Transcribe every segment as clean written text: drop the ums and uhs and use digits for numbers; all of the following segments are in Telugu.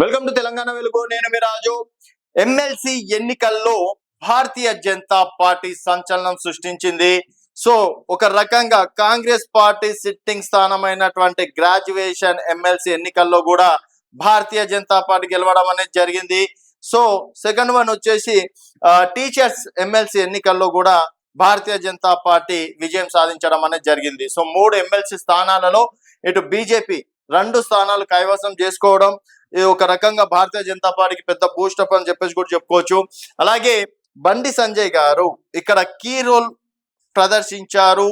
వెల్కమ్ టు తెలంగాణ వెలుగు. నేను మీ రాజు. ఎమ్మెల్సీ ఎన్నికల్లో భారతీయ జనతా పార్టీ సంచలనం సృష్టించింది. సో ఒక రకంగా కాంగ్రెస్ పార్టీ సిట్టింగ్ స్థానమైనటువంటి గ్రాడ్యుయేషన్ ఎమ్మెల్సీ ఎన్నికల్లో కూడా భారతీయ జనతా పార్టీ గెలవడం అనేది జరిగింది. సో సెకండ్ వన్ వచ్చేసి టీచర్స్ ఎమ్మెల్సీ ఎన్నికల్లో కూడా భారతీయ జనతా పార్టీ విజయం సాధించడం అనేది జరిగింది. సో 3 ఎమ్మెల్సీ స్థానాలలో ఇటు బీజేపీ 2 స్థానాలు కైవసం చేసుకోవడం ఇది ఒక రకంగా భారతీయ జనతా పార్టీకి పెద్ద బూస్టప్ అని చెప్పేసి కూడా చెప్పుకోవచ్చు. అలాగే బండి సంజయ్ గారు ఇక్కడ కీ రోల్ ప్రదర్శించారు.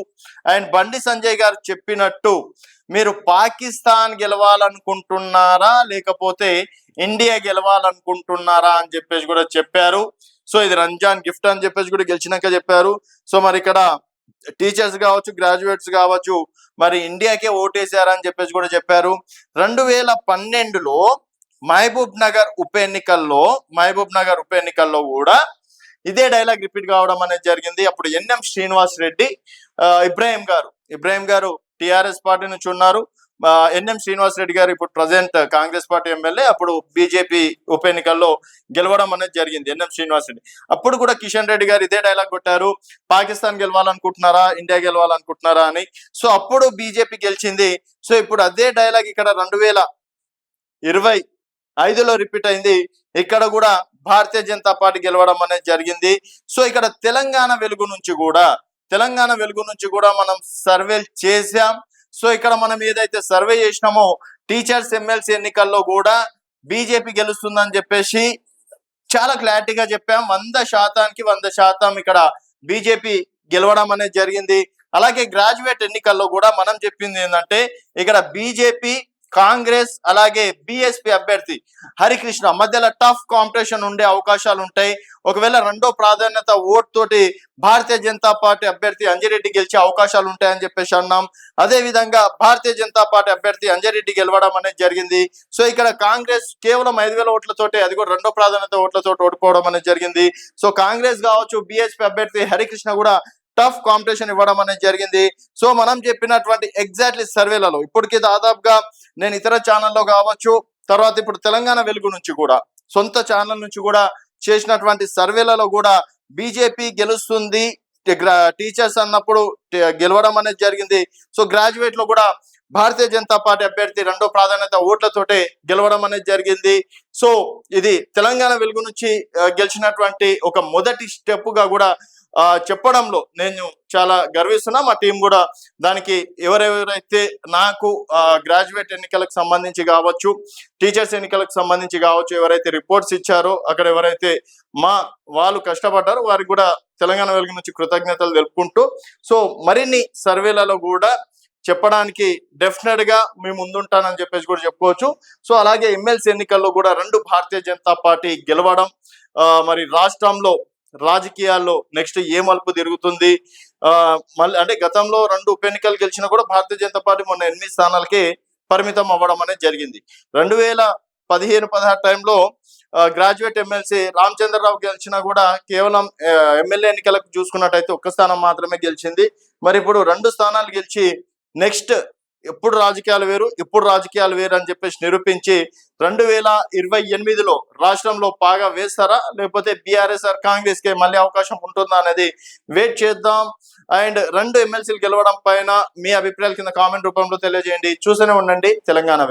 అండ్ బండి సంజయ్ గారు చెప్పినట్టు మీరు పాకిస్తాన్ గెలవాలనుకుంటున్నారా లేకపోతే ఇండియా గెలవాలనుకుంటున్నారా అని చెప్పేసి కూడా చెప్పారు. సో ఇది రంజాన్ గిఫ్ట్ అని చెప్పేసి కూడా గెలిచినాక చెప్పారు. సో మరి ఇక్కడ టీచర్స్ కావచ్చు, గ్రాడ్యుయేట్స్ కావచ్చు, మరి ఇండియాకే ఓటేశారని చెప్పేసి కూడా చెప్పారు. 2012లో మహబూబ్ నగర్ ఉప ఎన్నికల్లో కూడా ఇదే డైలాగ్ రిపీట్ కావడం అనేది జరిగింది. అప్పుడు ఎన్ఎం శ్రీనివాస్ రెడ్డి, ఇబ్రాహిం గారు టిఆర్ఎస్ పార్టీ నుంచి ఉన్నారు. ఎన్ఎం శ్రీనివాస్ రెడ్డి గారు ఇప్పుడు ప్రజెంట్ కాంగ్రెస్ పార్టీ ఎమ్మెల్యే. అప్పుడు బీజేపీ ఉప ఎన్నికల్లో గెలవడం అనేది జరిగింది ఎన్ఎం శ్రీనివాస్ రెడ్డి. అప్పుడు కూడా కిషన్ రెడ్డి గారు ఇదే డైలాగ్ కొట్టారు, పాకిస్తాన్ గెలవాలనుకుంటున్నారా ఇండియా గెలవాలనుకుంటున్నారా అని. సో అప్పుడు బీజేపీ గెలిచింది. సో ఇప్పుడు అదే డైలాగ్ ఇక్కడ 2025లో రిపీట్ అయింది. ఇక్కడ కూడా భారతీయ జనతా పార్టీ గెలవడం అనేది జరిగింది. సో ఇక్కడ తెలంగాణ వెలుగు నుంచి కూడా మనం సర్వేలు చేసాం. సో ఇక్కడ మనం ఏదైతే సర్వే చేసినామో టీచర్స్ ఎమ్మెల్సీ ఎన్నికల్లో కూడా బీజేపీ గెలుస్తుందని చెప్పేసి చాలా క్లారిటీగా చెప్పాం. 100% ఇక్కడ బీజేపీ గెలవడం అనేది జరిగింది. అలాగే గ్రాడ్యుయేట్ ఎన్నికల్లో కూడా మనం చెప్పింది ఏంటంటే ఇక్కడ బీజేపీ, కాంగ్రెస్ అలాగే బిఎస్పీ అభ్యర్థి హరికృష్ణ మధ్యలో టఫ్ కాంపిటీషన్ ఉండే అవకాశాలు ఉంటాయి. ఒకవేళ 2వ ప్రాధాన్యత ఓట్ తోటి భారతీయ జనతా పార్టీ అభ్యర్థి అంజిరెడ్డి గెలిచే అవకాశాలు ఉంటాయని చెప్పేసి అన్నాం. అదే విధంగా భారతీయ జనతా పార్టీ అభ్యర్థి అంజిరెడ్డి గెలవడం అనేది జరిగింది. సో ఇక్కడ కాంగ్రెస్ కేవలం 5,000 ఓట్లతోటి, అది కూడా 2వ ప్రాధాన్యత ఓట్లతో ఓడిపోవడం అనేది జరిగింది. సో కాంగ్రెస్ కావచ్చు, బిఎస్పీ అభ్యర్థి హరికృష్ణ కూడా టఫ్ కాంపిటీషన్ ఇవ్వడం అనేది జరిగింది. సో మనం చెప్పినటువంటి ఎగ్జాక్ట్లీ సర్వేలలో ఇప్పటికీ దాదాపుగా నేను ఇతర ఛానల్లో కావచ్చు, తర్వాత ఇప్పుడు తెలంగాణ వెలుగు నుంచి కూడా సొంత ఛానల్ నుంచి కూడా చేసినటువంటి సర్వేలలో కూడా బీజేపీ గెలుస్తుంది, టీచర్స్ అన్నప్పుడు గెలవడం అనేది జరిగింది. సో గ్రాడ్యుయేట్ లో కూడా భారతీయ జనతా పార్టీ అభ్యర్థి 2వ ప్రాధాన్యత ఓట్లతోటే గెలవడం అనేది జరిగింది. సో ఇది తెలంగాణ వెలుగు నుంచి గెలిచినటువంటి ఒక మొదటి స్టెప్ గా కూడా చెప్పడంలో నేను చాలా గర్విస్తున్నా. మా టీం కూడా దానికి ఎవరెవరైతే నాకు గ్రాడ్యుయేట్ ఎన్నికలకు సంబంధించి కావచ్చు, టీచర్స్ ఎన్నికలకు సంబంధించి కావచ్చు, ఎవరైతే రిపోర్ట్స్ ఇచ్చారో అక్కడ ఎవరైతే వాళ్ళు కష్టపడ్డారో వారికి కూడా తెలంగాణ వెలుగు నుంచి కృతజ్ఞతలు తెలుపుకుంటూ, సో మరిన్ని సర్వేలలో కూడా చెప్పడానికి డెఫినెట్ గా మేము ముందుంటానని చెప్పేసి కూడా చెప్పుకోవచ్చు. సో అలాగే ఎమ్మెల్సీ ఎన్నికల్లో కూడా 2 భారతీయ జనతా పార్టీ గెలవడం, మరి రాష్ట్రంలో రాజకీయాల్లో నెక్స్ట్ ఏ మలుపు తిరుగుతుంది, మళ్ళీ అంటే గతంలో 2 ఉప ఎన్నికలు గెలిచినా కూడా భారతీయ జనతా పార్టీ మొన్న 8 స్థానాలకే పరిమితం అవ్వడం అనేది జరిగింది. 2015-16 టైంలో గ్రాడ్యుయేట్ ఎమ్మెల్సీ రామచంద్రరావు గెలిచినా కూడా కేవలం ఎమ్మెల్యే ఎన్నికలకు చూసుకున్నట్టయితే 1 స్థానం మాత్రమే గెలిచింది. మరి ఇప్పుడు 2 స్థానాలు గెలిచి నెక్స్ట్ ఎప్పుడు రాజకీయాలు వేరు అని చెప్పేసి నిరూపించి 2028లో రాష్ట్రంలో పాగా వేస్తారా లేకపోతే బీఆర్ఎస్ ఆర్ కాంగ్రెస్ కి మళ్ళీ అవకాశం ఉంటుందా అనేది వెయిట్ చేద్దాం. అండ్ 2 ఎమ్మెల్సీలు గెలవడం పైన మీ అభిప్రాయాల కింద కామెంట్ రూపంలో తెలియజేయండి. చూస్తూనే ఉండండి తెలంగాణ వెలుగు.